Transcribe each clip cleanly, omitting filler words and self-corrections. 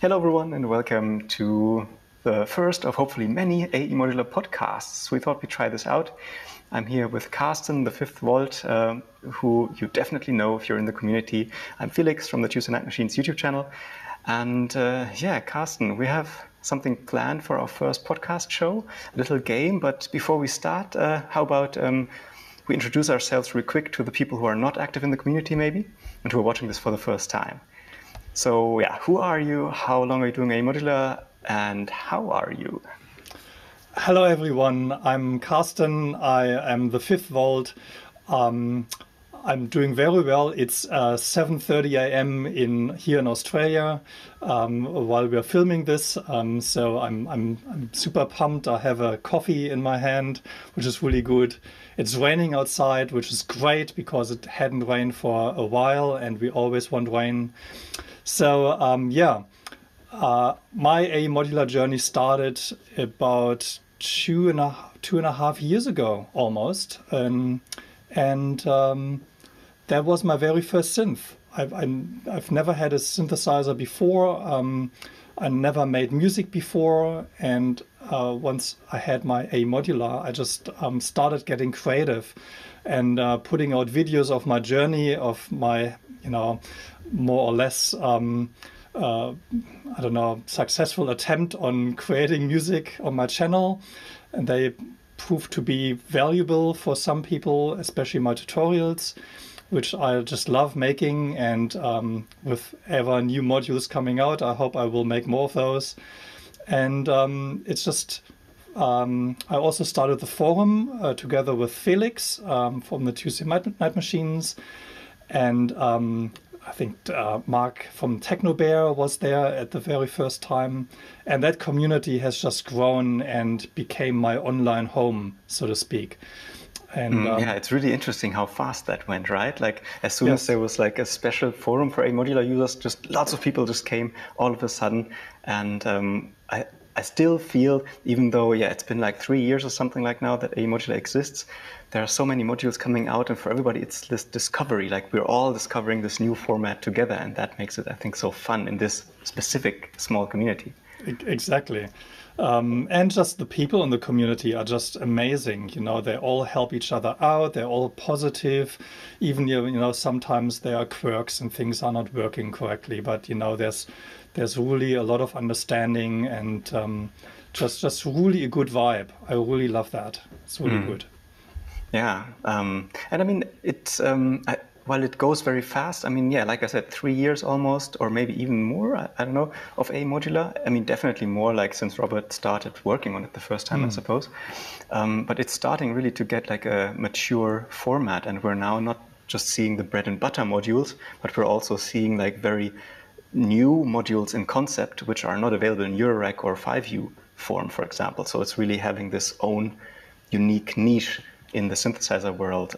Hello, everyone, and welcome to the first of hopefully many AE Modular podcasts. We thought we'd try this out. I'm here with Carsten, the Fifth Vault, who you definitely know if you're in the community. I'm Felix from the Tuesday Night Machines YouTube channel. And Carsten, we have something planned for our first podcast show, a little game. But before we start, how about we introduce ourselves real quick to the people who are not active in the community maybe, and who are watching this for the first time. So yeah, who are you? How long are you doing AE Modular? And how are you? Hello everyone, I'm Carsten. I am the Fifth Vault. I'm doing very well. It's 7:30 a.m. here in Australia while we're filming this. So I'm super pumped. I have a coffee in my hand, which is really good. It's raining outside, which is great because it hadn't rained for a while, and we always want rain. So my AE Modular journey started about two and a half years ago almost, and that was my very first synth. I've never had a synthesizer before. I never made music before, and once I had my AE Modular, I just started getting creative and putting out videos of my journey, of my more or less successful attempt on creating music on my channel, and they proved to be valuable for some people, especially my tutorials, which I just love making. And with ever new modules coming out, I hope I will make more of those. And it's just I also started the forum together with Felix from the Tuesday Night Machines, and I think Mark from Technobear was there at the very first time, and that community has just grown and became my online home, so to speak. And it's really interesting how fast that went, right? Like as soon as there was like a special forum for AE Modular users, just lots of people just came all of a sudden, and I still feel, even though it's been like 3 years or something like now that AE Modular exists, there are so many modules coming out, and for everybody it's this discovery, like we're all discovering this new format together, and that makes it, I think, so fun in this specific small community. Exactly. And just the people in the community are just amazing. They all help each other out. They're all positive. Even, sometimes there are quirks and things are not working correctly, but, there's really a lot of understanding and just really a good vibe. I really love that. It's really good. Yeah. And I mean, it's, while it goes very fast, I mean, like I said, 3 years almost, or maybe even more, I don't know, of AE Modular. I mean, definitely more, like since Robert started working on it the first time, I suppose. But it's starting really to get like a mature format, and we're now not just seeing the bread and butter modules, but we're also seeing like very new modules in concept, which are not available in Eurorack or 5U form, for example. So it's really having this own unique niche in the synthesizer world,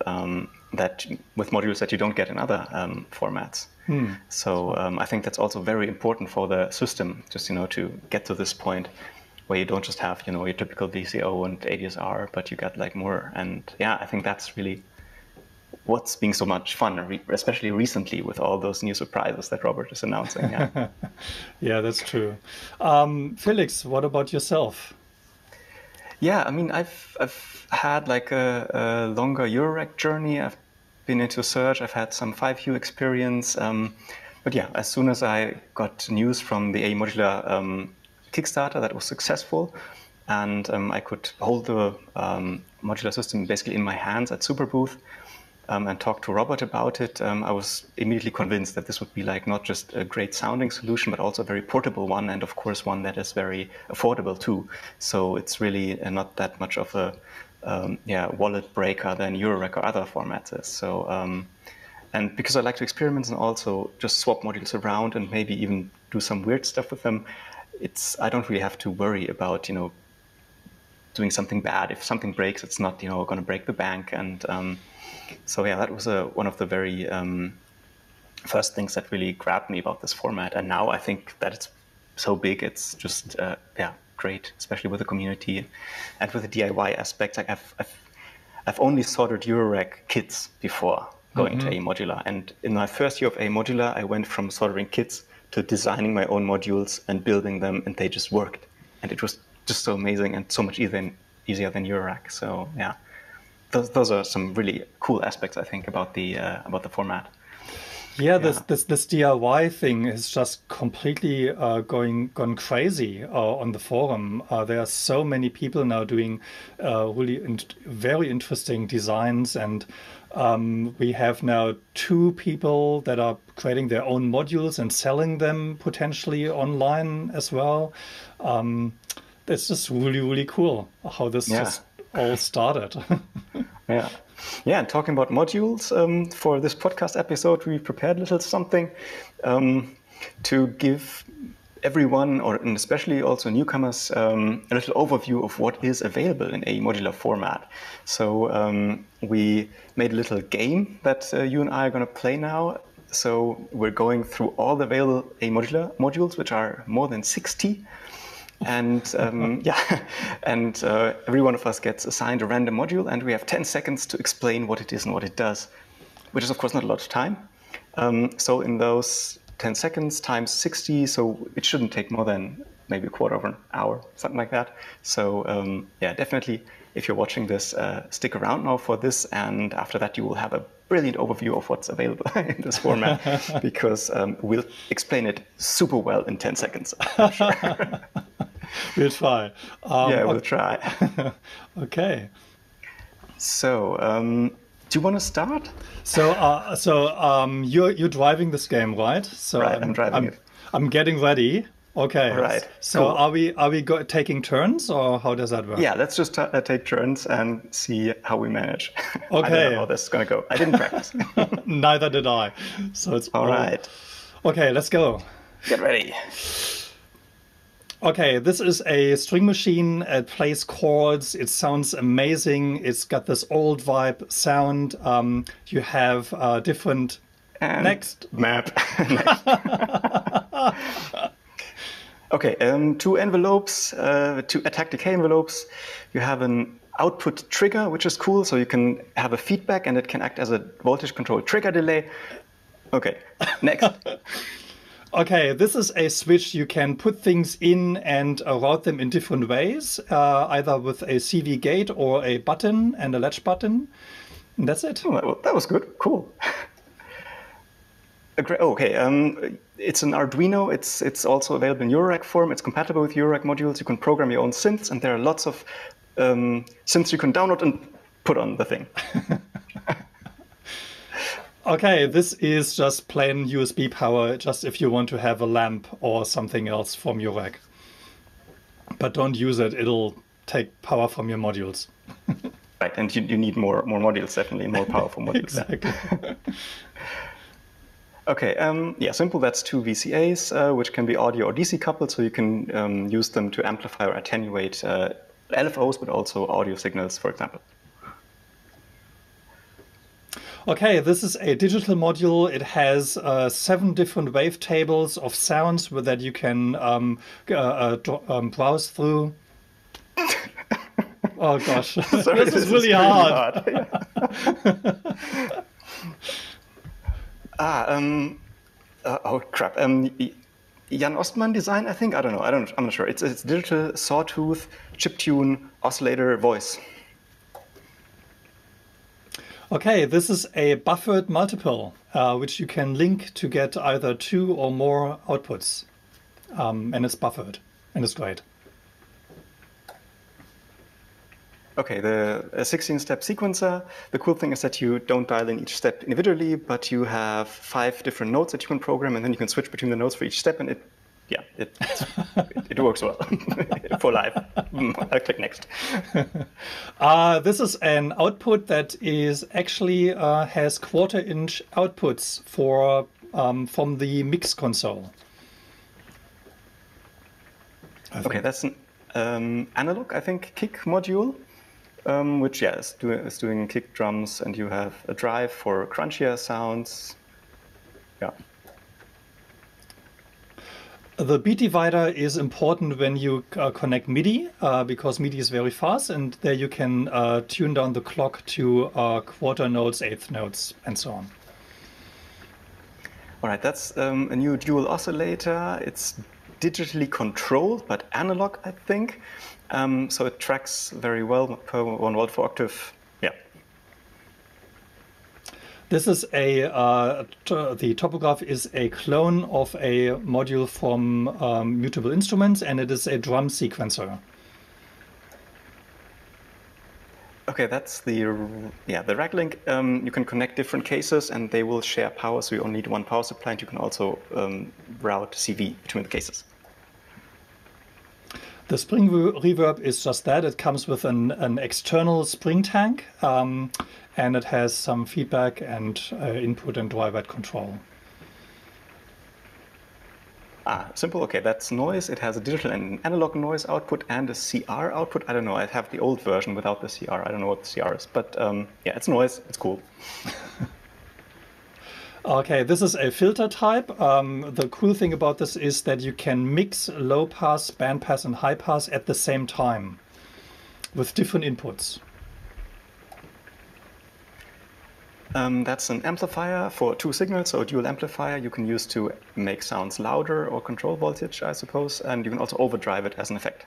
that with modules that you don't get in other formats. So I think that's also very important for the system, just to get to this point where you don't just have your typical VCO and ADSR, but you got like more. And I think that's really what's being so much fun, especially recently with all those new surprises that Robert is announcing. Yeah, that's true. Felix, what about yourself? Yeah, I mean, I've had like a longer Eurorack journey. I've been into search. I've had some 5U experience. But as soon as I got news from the AE Modular Kickstarter that was successful, and I could hold the modular system basically in my hands at Superbooth, and talk to Robert about it, I was immediately convinced that this would be like not just a great sounding solution, but also a very portable one, and of course one that is very affordable too. So it's really not that much of a wallet breaker than Eurorack or other formats is. So and because I like to experiment and also just swap modules around and maybe even do some weird stuff with them, I don't really have to worry about doing something bad. If something breaks, it's not going to break the bank. And so that was one of the very first things that really grabbed me about this format. And now I think that it's so big, it's just great, especially with the community and with the DIY aspect. Like I've only soldered Eurorack kits before going to AE Modular, and in my first year of AE Modular, I went from soldering kits to designing my own modules and building them, and they just worked. And it was just so amazing and so much easier than Eurorack. So yeah, those are some really cool aspects, I think, about the format. Yeah, this DIY thing is just completely gone crazy on the forum. There are so many people now doing really very interesting designs, and we have now 2 people that are creating their own modules and selling them potentially online as well. It's just really cool how this just all started. Yeah. Yeah, and talking about modules, for this podcast episode, we prepared a little something to give everyone, and especially also newcomers, a little overview of what is available in AE Modular format. So we made a little game that you and I are going to play now. So we're going through all the available AE Modular modules, which are more than 60. And every one of us gets assigned a random module, and we have 10 seconds to explain what it is and what it does, which is of course not a lot of time. So in those 10 seconds times 60, so it shouldn't take more than maybe a quarter of an hour, something like that. So definitely, if you're watching this, stick around now for this, and after that you will have a brilliant overview of what's available in this format, because we'll explain it super well in 10 seconds, I'm sure. We'll try. We'll try. Okay. So, do you want to start? So you're driving this game, right? So right, I'm driving it. I'm getting ready. Okay. Right. So cool. are we taking turns, or how does that work? Yeah, let's just take turns and see how we manage. Okay. I don't know how this is going to go. I didn't practice. Neither did I. So it's all right. Okay, let's go. Get ready. Okay, this is a string machine. It plays chords. It sounds amazing. It's got this old vibe sound. You have different... And next. Map. Next. Okay, 2 envelopes, 2 attack decay envelopes. You have an output trigger, which is cool. So you can have a feedback, and it can act as a voltage control trigger delay. Okay, next. Okay, this is a switch. You can put things in and route them in different ways, either with a CV gate or a button and a latch button. And that's it. Oh, that was good. Cool. Okay, it's an Arduino. It's also available in Eurorack form. It's compatible with Eurorack modules. You can program your own synths, and there are lots of synths you can download and put on the thing. Okay, this is just plain USB power, just if you want to have a lamp or something else from your rack. But don't use it, it'll take power from your modules. Right, and you need more modules, definitely, more powerful modules. Exactly. Okay, simple, that's 2 VCAs, which can be audio or DC coupled, so you can use them to amplify or attenuate LFOs, but also audio signals, for example. Okay, this is a digital module. It has 7 different wavetables of sounds that you can browse through. Oh gosh, Sorry, this is really hard. Oh crap. Jan Ostman design, I think. I don't know. I'm not sure. It's digital sawtooth chiptune oscillator voice. Okay, this is a buffered multiple, which you can link to get either 2 or more outputs. And it's buffered, and it's great. Okay, the 16-step sequencer. The cool thing is that you don't dial in each step individually, but you have 5 different notes that you can program, and then you can switch between the notes for each step, and it works well for live. I'll click next. This is an output that is actually has 1/4-inch outputs for from the mix console. Okay, that's an analog, I think, kick module, which is doing kick drums, and you have a drive for crunchier sounds. Yeah. The beat divider is important when you connect MIDI, because MIDI is very fast, and there you can tune down the clock to 1/4 notes, 1/8 notes, and so on. All right, that's a new dual oscillator. It's digitally controlled, but analog, I think. So it tracks very well per 1 volt per octave. Yeah. This is the topograph is a clone of a module from Mutable Instruments, and it is a drum sequencer. Okay, that's the RagLink. You can connect different cases and they will share power, so you only need one power supply, and you can also route CV between the cases. The spring reverb is just that. It comes with an external spring tank, and it has some feedback and input and dry wet control. Simple. Okay, that's noise. It has a digital and analog noise output and a CR output. I don't know. I have the old version without the CR. I don't know what the CR is, but yeah, it's noise. It's cool. Okay, this is a filter type. The cool thing about this is that you can mix low pass, band pass, and high pass at the same time with different inputs. That's an amplifier for 2 signals, so a dual amplifier you can use to make sounds louder or control voltage, I suppose, and you can also overdrive it as an effect.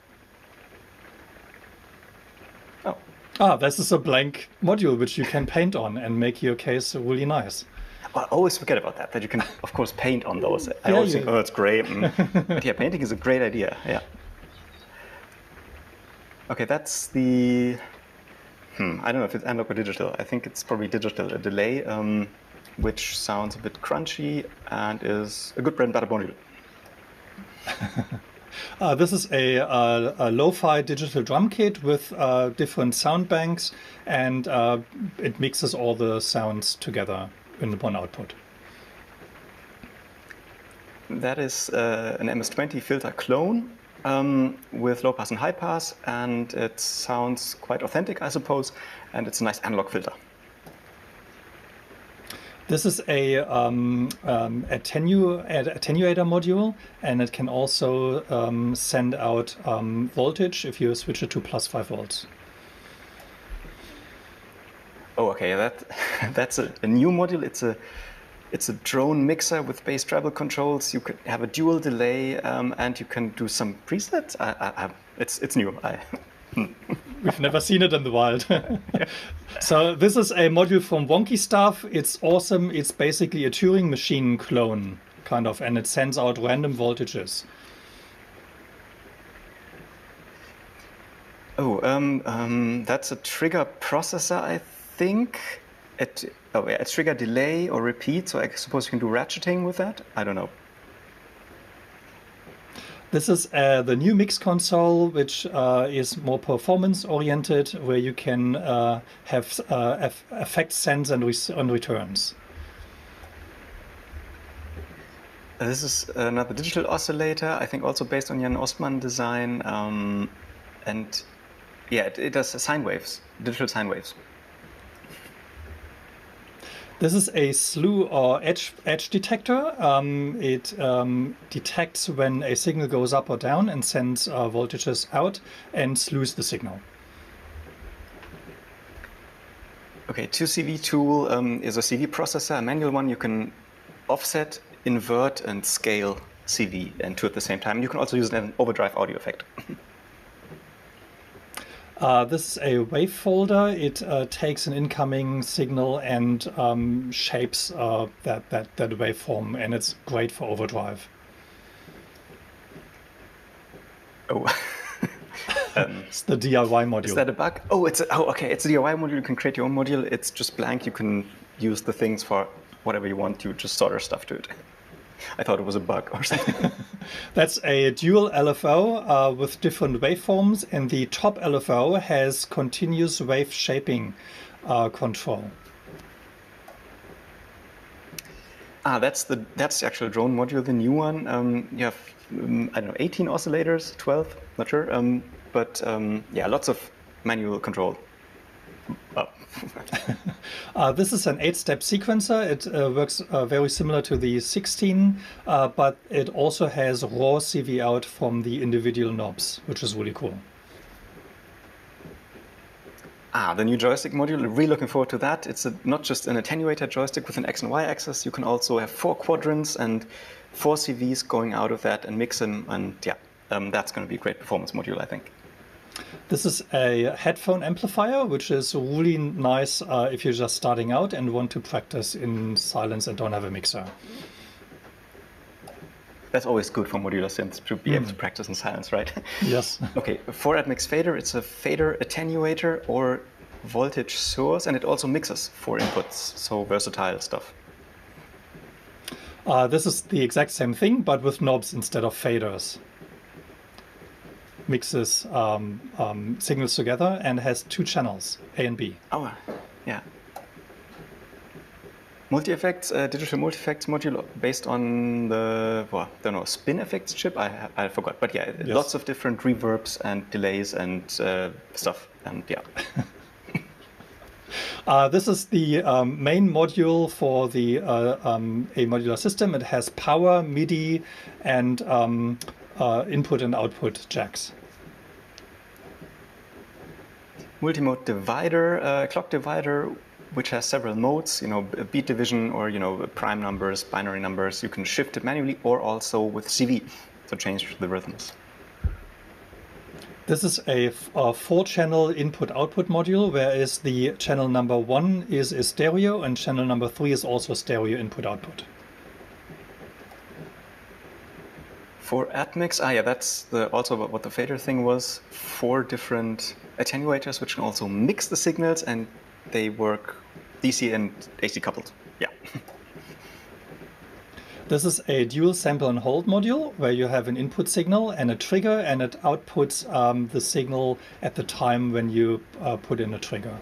This is a blank module which you can paint on and make your case really nice. I always forget about that you can, of course, paint on those. I always think, oh, it's great. But yeah, painting is a great idea, yeah. Okay, that's the... I don't know if it's analog or digital. I think it's probably digital, a delay, which sounds a bit crunchy and is a good bread and butter module. This is a lo-fi digital drum kit with different sound banks, and it mixes all the sounds together in one output. That is an MS-20 filter clone with low pass and high pass, and it sounds quite authentic, I suppose, and it's a nice analog filter. This is a attenuator module, and it can also send out voltage if you switch it to +5 volts. Oh, okay, that's a new module. It's a drone mixer with bass treble controls. You could have a dual delay, and you can do some presets. It's new. We've never seen it in the wild. So this is a module from Wonky Stuff. It's awesome. It's basically a Turing machine clone, kind of, and it sends out random voltages. Oh, that's a trigger processor, I think. It's trigger delay or repeat, so I suppose you can do ratcheting with that? I don't know. This is the new mix console, which is more performance-oriented, where you can have effect sends and returns. This is another digital oscillator, I think also based on Jan Ostman design. And yeah, it does sine waves, digital sine waves. This is a slew or edge detector. It detects when a signal goes up or down and sends voltages out and slews the signal. Okay, 2CV tool is a CV processor, a manual one. You can offset, invert, and scale CV and 2 at the same time. You can also use an overdrive audio effect. This is a wave folder. It takes an incoming signal and shapes that waveform, and it's great for overdrive. Oh, it's the DIY module. Is that a bug? Oh, okay. It's a DIY module. You can create your own module. It's just blank. You can use the things for whatever you want. You just solder stuff to it. I thought it was a bug or something. That's a dual LFO with different waveforms, and the top LFO has continuous wave shaping control. That's the actual drone module, the new one. You have I don't know, 18 oscillators, 12, not sure, but yeah, lots of manual control. This is an 8-step sequencer. It works very similar to the 16, but it also has raw CV out from the individual knobs, which is really cool. The new joystick module, really looking forward to that. It's not just an attenuator joystick with an X and Y axis. You can also have 4 quadrants and 4 CVs going out of that and mix them. And yeah, that's going to be a great performance module, I think. This is a headphone amplifier, which is really nice if you're just starting out and want to practice in silence and don't have a mixer. That's always good for modular synths, to be able to practice in silence, right? Yes. Okay, 4-atmix fader, it's a fader attenuator or voltage source, and it also mixes 4 inputs, so versatile stuff. This is the exact same thing, but with knobs instead of faders. Mixes signals together and has 2 channels, A and B. Oh, yeah. Multi-effects, digital multi-effects module based on the, spin effects chip? I forgot. But yeah, yes. Lots of different reverbs and delays and stuff. And yeah. This is the main module for the AE Modular system. It has power, MIDI, and input and output jacks. Multimode divider, clock divider, which has several modes, beat division or, prime numbers, binary numbers. You can shift it manually or also with CV to change the rhythms. This is a 4-channel input-output module, whereas the channel number 1 is a stereo and channel number 3 is also stereo input-output. 4-atmix, that's also what the fader thing was. 4 different attenuators which can also mix the signals, and they work DC and AC coupled. Yeah. This is a dual sample and hold module where you have an input signal and a trigger, and it outputs the signal at the time when you put in a trigger.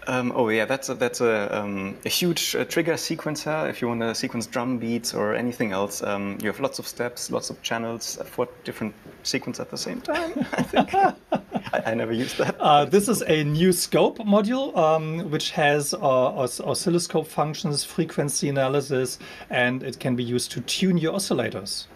That's a huge trigger sequencer. If you want to sequence drum beats or anything else, you have lots of steps, lots of channels, 4 different sequences at the same time, I think. I never used that. This is a new scope module, which has oscilloscope functions, frequency analysis, and it can be used to tune your oscillators.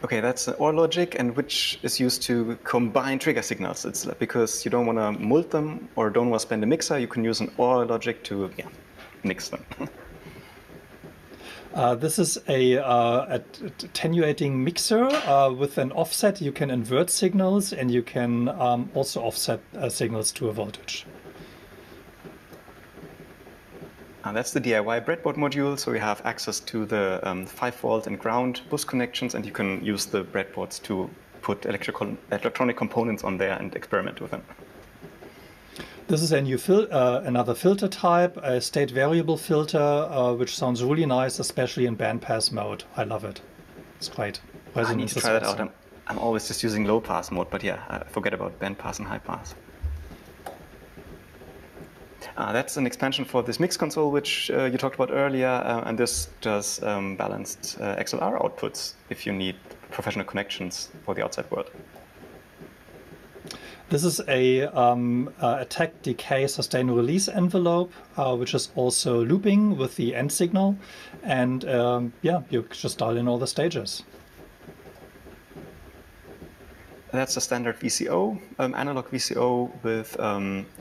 Okay, that's OR logic, and which is used to combine trigger signals. It's because you don't want to mult them or don't want to spend a mixer, you can use an OR logic to mix them. This is a attenuating mixer with an offset. You can invert signals, and you can also offset signals to a voltage. That's the DIY breadboard module, so you have access to the 5-volt and ground bus connections, and you can use the breadboards to put electronic components on there and experiment with them. This is a new another filter type, a state variable filter, which sounds really nice, especially in bandpass mode. I love it. It's great. I need to try that out. I'm always just using low pass mode, but yeah, I forget about bandpass and high pass. That's an expansion for this mix console, which you talked about earlier, and this does balanced XLR outputs if you need professional connections for the outside world. This is a attack, decay, sustain, release envelope, which is also looping with the end signal, and you just dial in all the stages. That's a standard VCO, analog VCO with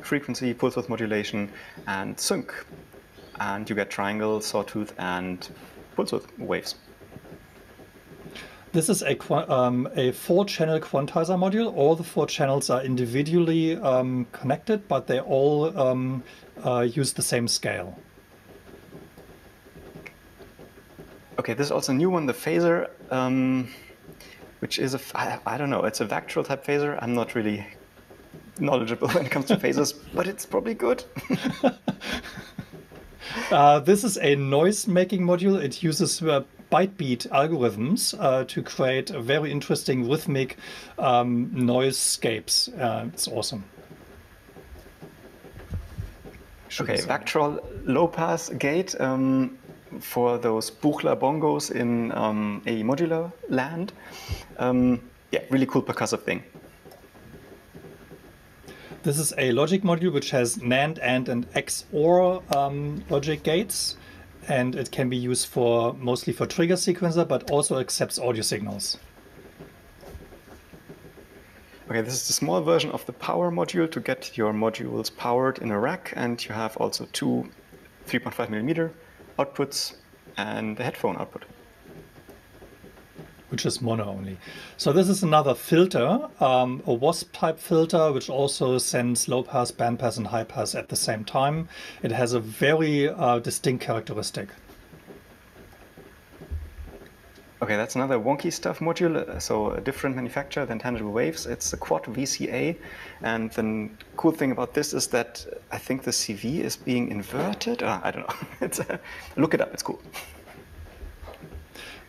frequency, pulse width modulation, and sync. And you get triangle, sawtooth, and pulse width waves. This is a 4-channel quantizer module. All the 4 channels are individually connected, but they all use the same scale. Okay, this is also a new one, the phaser. Which is I don't know, it's a Vactral type phaser. I'm not really knowledgeable when it comes to phasers, but it's probably good. This is a noise making module. It uses byte beat algorithms to create a very interesting rhythmic noisescapes. It's awesome. Okay, Vactral low pass gate. For those Buchla bongos in AE Modular land. Really cool percussive thing. This is a logic module which has NAND, AND, and XOR logic gates, and it can be used mostly for trigger sequencer, but also accepts audio signals. Okay, this is the small version of the power module to get your modules powered in a rack, and you have also two 3.5mm outputs and a headphone output. Which is mono only. So this is another filter, a wasp type filter, which also sends low pass, band pass, and high pass at the same time. It has a very distinct characteristic. Okay, that's another wonky stuff module, so a different manufacturer than Tangible Waves. It's a quad VCA, and the cool thing about this is that I think the CV is being inverted. I don't know. Look it up, it's cool.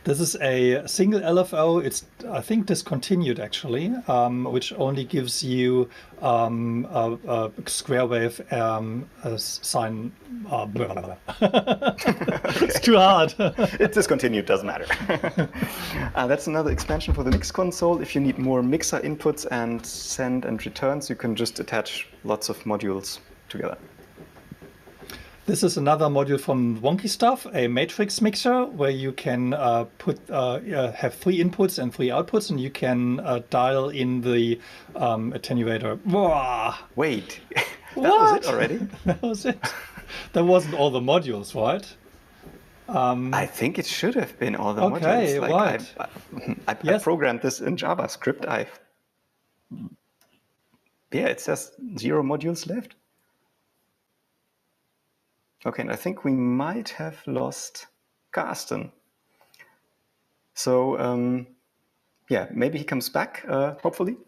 This is a single LFO. It's, I think, discontinued actually, which only gives you a square wave sine. It's too hard. It's discontinued, doesn't matter. That's another expansion for the mix console. If you need more mixer inputs and send and returns, you can just attach lots of modules together. This is another module from Wonky Stuff, a matrix mixer where you can have 3 inputs and 3 outputs, and you can dial in the attenuator. Wait, that was it already? That was it. That wasn't all the modules, right? I think it should have been all the modules. Okay, right. I programmed this in JavaScript. It says 0 modules left. Okay, and I think we might have lost Carsten. So, maybe he comes back, hopefully.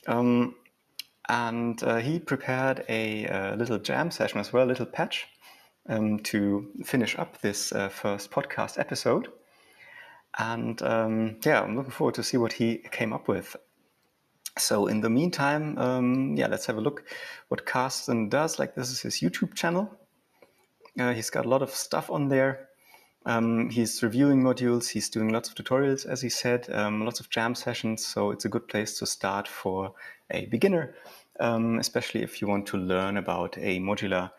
And he prepared a little jam session as well, a little patch to finish up this first podcast episode. And I'm looking forward to see what he came up with. So in the meantime, let's have a look what Carsten does. Like, this is his YouTube channel. He's got a lot of stuff on there. He's reviewing modules. He's doing lots of tutorials, as he said, lots of jam sessions. So it's a good place to start for a beginner, especially if you want to learn about AE Modular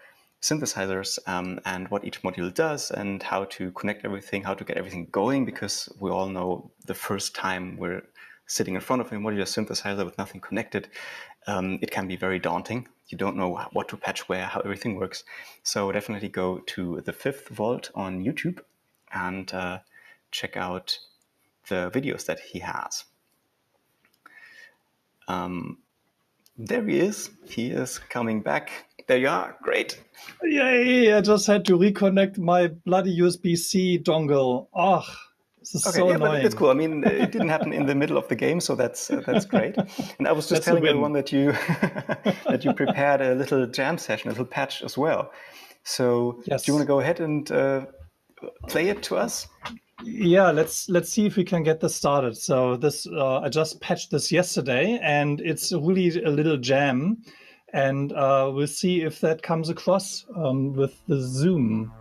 synthesizers and what each module does and how to connect everything, how to get everything going, because we all know the first time we're sitting in front of a modular synthesizer with nothing connected, it can be very daunting. You don't know what to patch where, how everything works. So definitely go to the 5th Vault on YouTube and check out the videos that he has. There he is. He is coming back. There you are. Great. Yay! I just had to reconnect my bloody USB-C dongle. Oh, this is so annoying. But it's cool. I mean, it didn't happen in the middle of the game, so that's great. And I was just telling everyone that you that you prepared a little jam session, a little patch as well. So do you want to go ahead and play it to us? Yeah, let's see if we can get this started. So this I just patched this yesterday, and it's really a little jam, and we'll see if that comes across with the Zoom.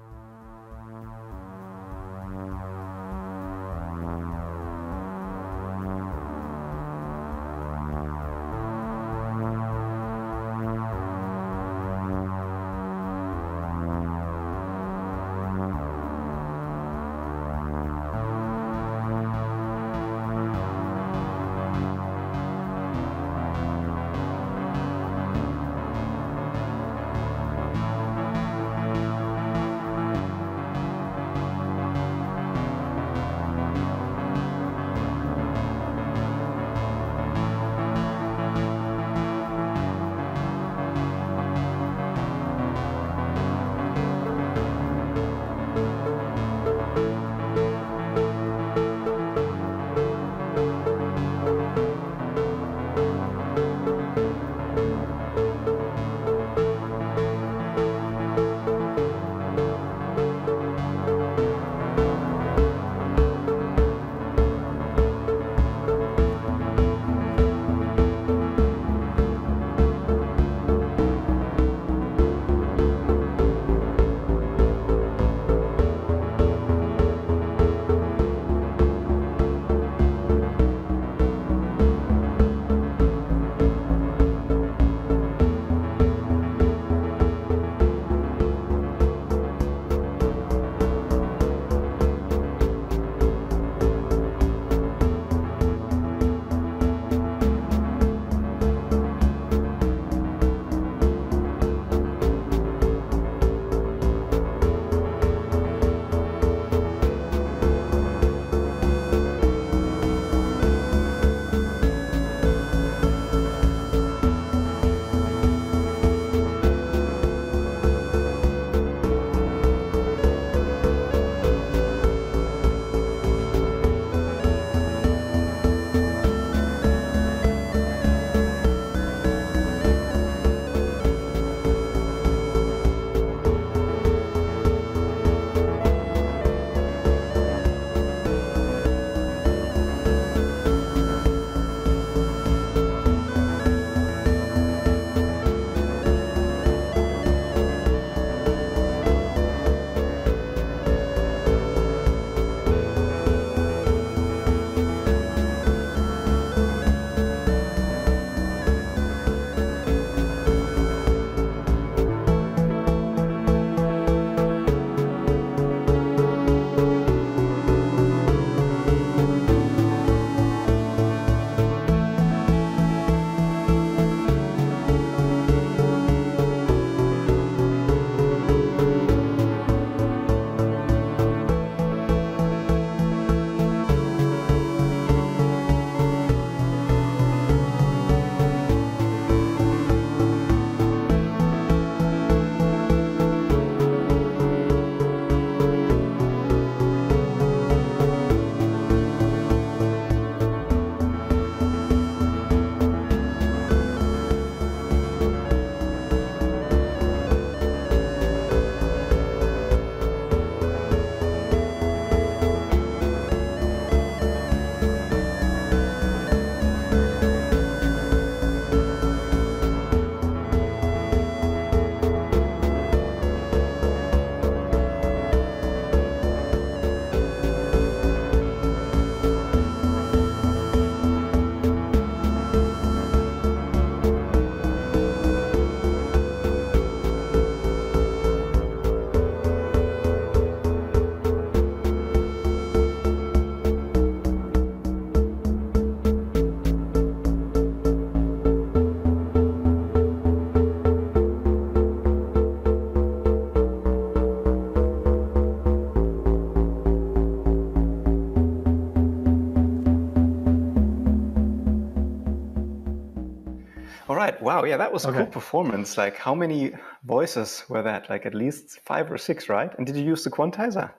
right. Wow. Yeah, that was a Okay. cool performance. Like, how many voices were that? Like, at least 5 or 6, right? And did you use the quantizer?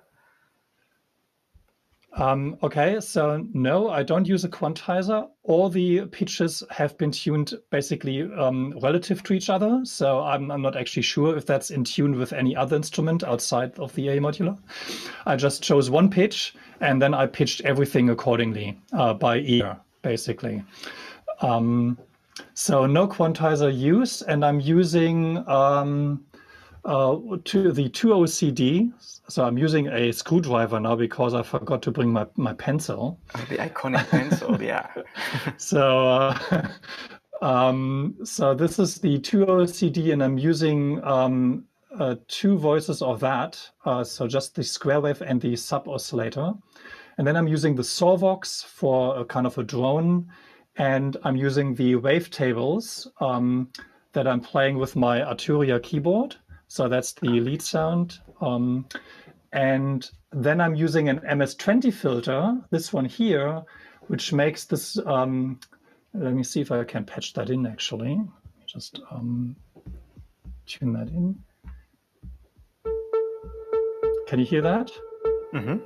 Okay, so no, I don't use a quantizer. All the pitches have been tuned basically relative to each other. So I'm not actually sure if that's in tune with any other instrument outside of the AE modular. I just chose one pitch and then I pitched everything accordingly by ear, basically. So no quantizer use, and I'm using the 2OCD. So I'm using a screwdriver now because I forgot to bring my pencil. Oh, the iconic pencil, yeah. So so this is the 2OCD, and I'm using 2 voices of that. So just the square wave and the sub oscillator. And then I'm using the Sawvox for a kind of a drone. And I'm using the wavetables that I'm playing with my Arturia keyboard. So that's the lead sound. And then I'm using an MS-20 filter, this one here, which makes this, let me see if I can patch that in actually. Just tune that in. Can you hear that? Mm-hmm.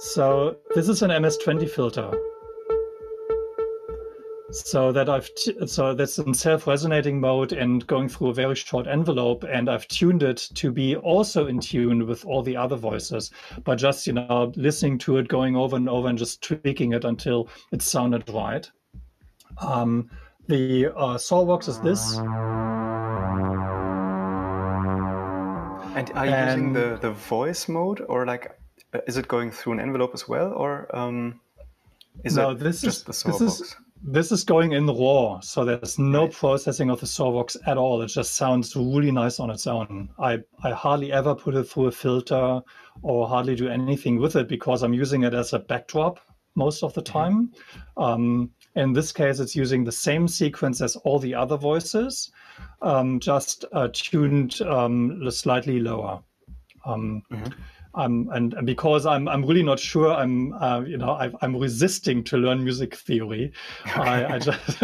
So this is an MS-20 filter. So that's in self-resonating mode and going through a very short envelope, and I've tuned it to be also in tune with all the other voices, but just listening to it, going over and over, and just tweaking it until it sounded right. The Sawvox is this. And are you using the voice mode, or like, is it going through an envelope as well, or is it just the Sawvox? This is going in raw, so there's no processing of the Sawvox at all. It just sounds really nice on its own. I hardly ever put it through a filter or hardly do anything with it because I'm using it as a backdrop most of the time. In this case, it's using the same sequence as all the other voices, just tuned slightly lower. And because I'm really not sure, I'm resisting to learn music theory. I just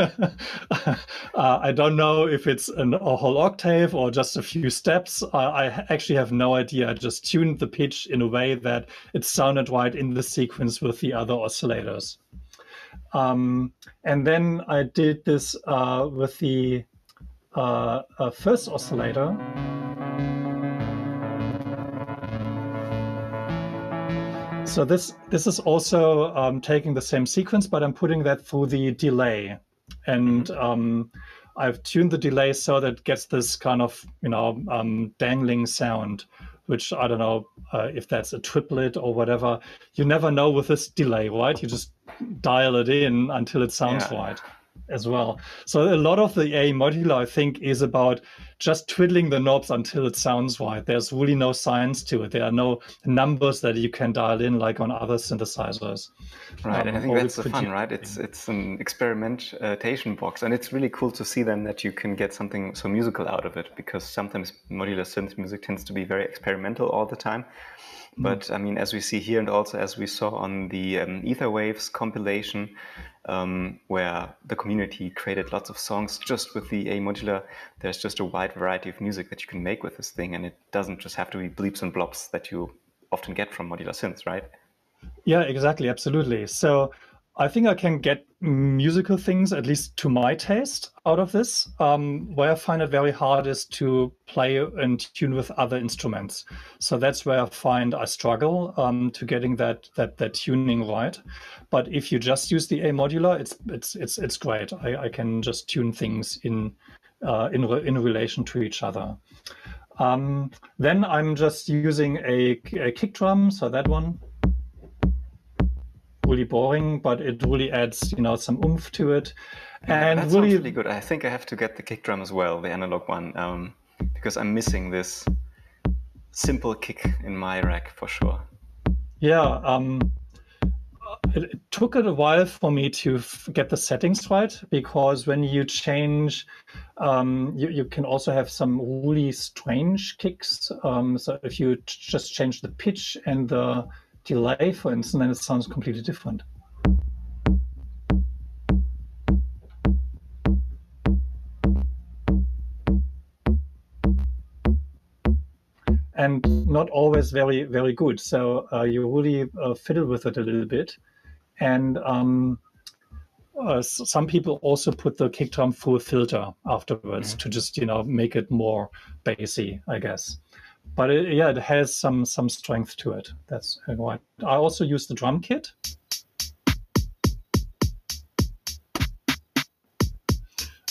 I don't know if it's a whole octave or just a few steps. I actually have no idea. I just tuned the pitch in a way that it sounded right in the sequence with the other oscillators. And then I did this with the first oscillator. So this is also taking the same sequence, but I'm putting that through the delay. And I've tuned the delay so that it gets this kind of, dangling sound, which I don't know if that's a triplet or whatever. You never know with this delay, right? You just dial it in until it sounds right as well. So a lot of the AE modular, I think, is about just twiddling the knobs until it sounds right. There's really no science to it. There are no numbers that you can dial in like on other synthesizers. Right, and I think that's the fun, right? It's an experimentation box, and it's really cool to see then that you can get something so musical out of it, because sometimes modular synth music tends to be very experimental all the time. But I mean, as we see here, and also as we saw on the Ether Waves compilation, where the community created lots of songs just with the AE modular, there's just a wide variety of music that you can make with this thing, and it doesn't just have to be bleeps and blobs that you often get from modular synths, right? Yeah, exactly, absolutely. So I think I can get musical things, at least to my taste, out of this. Where I find it very hard is to play and tune with other instruments. So that's where I find I struggle to getting that tuning right. But if you just use the AE modular, it's great. I can just tune things in relation to each other. Then I'm just using a kick drum, so that one. Really boring, but it really adds, some oomph to it. And that sounds really good. I think I have to get the kick drum as well, the analog one, because I'm missing this simple kick in my rack for sure. Yeah, it took it a while for me to get the settings right, because when you change, you can also have some really strange kicks. So if you just change the pitch and the delay, for instance, then it sounds completely different. and not always very, very good. So you really fiddle with it a little bit. And some people also put the kick drum through a filter afterwards to just, make it more bassy, I guess. But it has some strength to it. That's right. I also use the drum kit.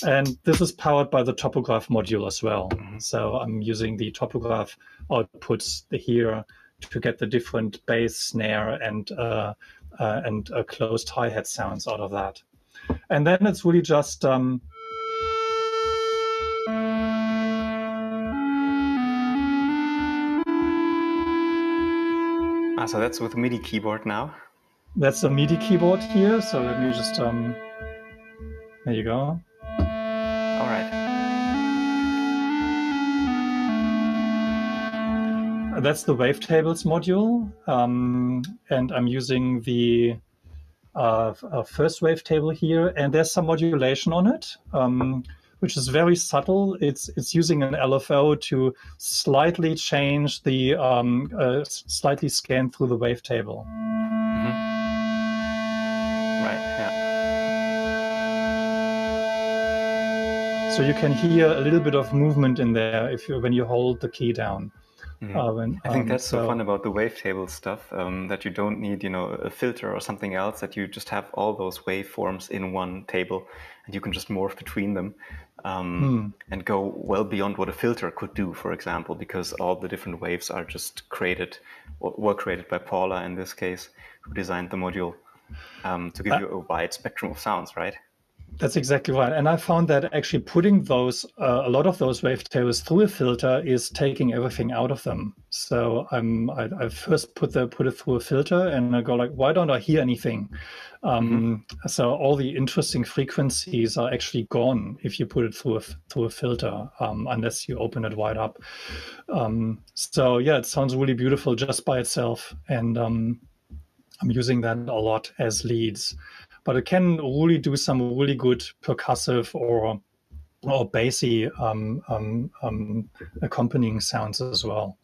And this is powered by the topograph module as well. So I'm using the topograph outputs here to get the different bass, snare, and closed hi-hat sounds out of that. And then it's really just so that's with MIDI keyboard now. That's a MIDI keyboard here. So let me just there you go. All right. That's the wavetables module, and I'm using the first wavetable here, and there's some modulation on it, which is very subtle. It's using an LFO to slightly change the slightly scan through the wavetable. Right. Yeah. So you can hear a little bit of movement in there when you hold the key down. I think that's so fun about the wavetable stuff, that you don't need, a filter or something else, that you just have all those waveforms in one table and you can just morph between them and go well beyond what a filter could do, for example, because all the different waves are just were created by Paula in this case, who designed the module to give you a wide spectrum of sounds, right? That's exactly right. And I found that actually putting those, a lot of those wavetables through a filter is taking everything out of them. So I first put it through a filter and I go like, why don't I hear anything? So all the interesting frequencies are actually gone if you put it through a filter, unless you open it wide up. So yeah, it sounds really beautiful just by itself. And I'm using that a lot as leads. But it can really do some really good percussive or bassy accompanying sounds as well.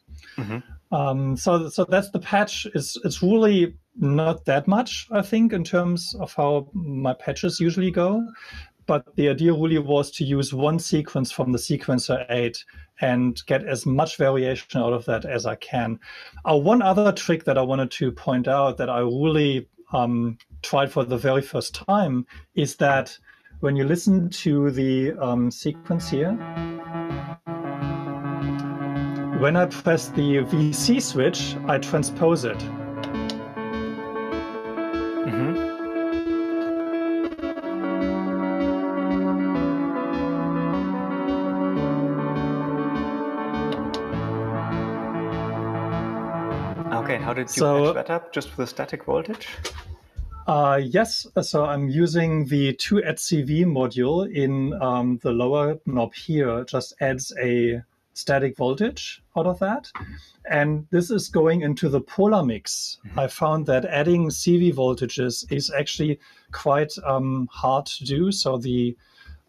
So that's the patch. It's really not that much, I think, in terms of how my patches usually go. But the idea really was to use one sequence from the Sequencer 8 and get as much variation out of that as I can. One other trick that I wanted to point out that I really tried for the very first time is that when you listen to the sequence here, when I press the VC switch, I transpose it. Okay, how did you patch that up? Just with a static voltage? Yes, so I'm using the 2@CV module in the lower knob here. It just adds a static voltage out of that. And this is going into the polar mix. I found that adding CV voltages is actually quite hard to do. So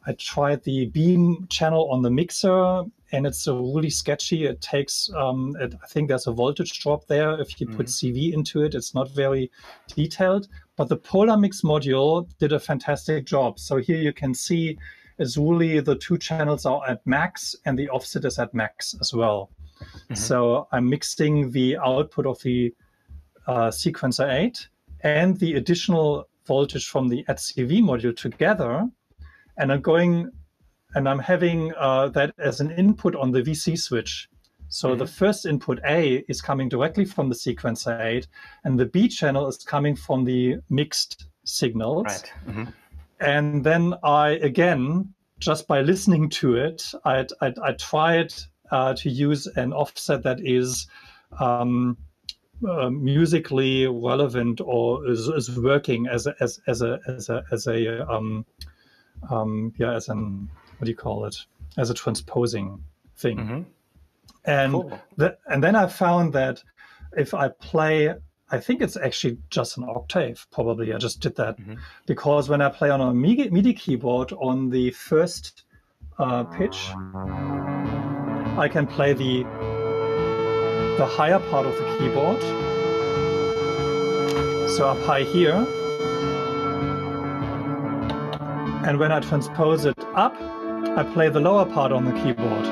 I tried the beam channel on the mixer, and it's really sketchy. It takes, I think there's a voltage drop there. If you put CV into it, it's not very detailed. But the Polar Mix module did a fantastic job. So here you can see it's really the two channels are at max and the offset is at max as well. So I'm mixing the output of the Sequencer 8 and the additional voltage from the @CV module together. And I'm having that as an input on the VC switch. So the first input A is coming directly from the Sequencer 8, and the B channel is coming from the mixed signals. Right. And then again, just by listening to it, I tried to use an offset that is musically relevant or is working as an what do you call it? As a transposing thing. And cool. And then I found that if I play, I think it's actually just an octave, probably. I just did that because when I play on a MIDI keyboard on the first pitch, I can play the the higher part of the keyboard. So up high here. And when I transpose it up, I play the lower part on the keyboard.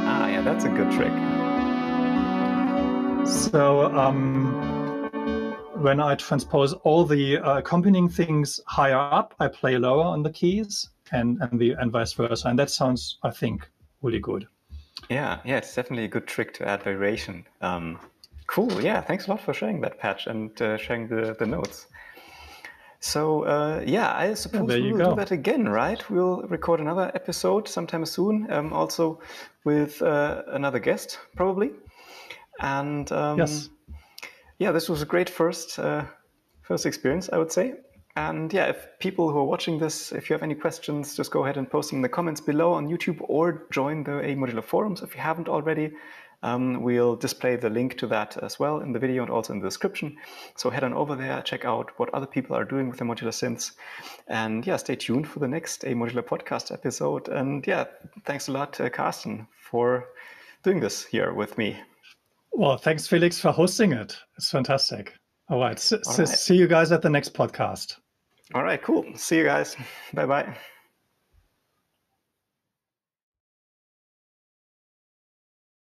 Ah, yeah, that's a good trick. So when I transpose all the accompanying things higher up, I play lower on the keys, and vice versa. And that sounds, I think, really good. Yeah, it's definitely a good trick to add variation. Cool. Yeah, thanks a lot for sharing that, Patch, and sharing the notes. So I suppose we will do that again, right? We'll record another episode sometime soon, also with another guest, probably. And yes. Yeah, this was a great first experience, I would say. And yeah, if people who are watching this, if you have any questions, just go ahead and post them in the comments below on YouTube or join the AE Modular forums if you haven't already. We'll display the link to that as well in the video and also in the description. So head on over there, check out what other people are doing with the modular synths. And yeah, stay tuned for the next AE Modular podcast episode. And yeah, thanks a lot, Carsten, for doing this here with me. Well, thanks, Felix, for hosting it. It's fantastic. All right. See you guys at the next podcast. All right, cool. See you guys. Bye-bye.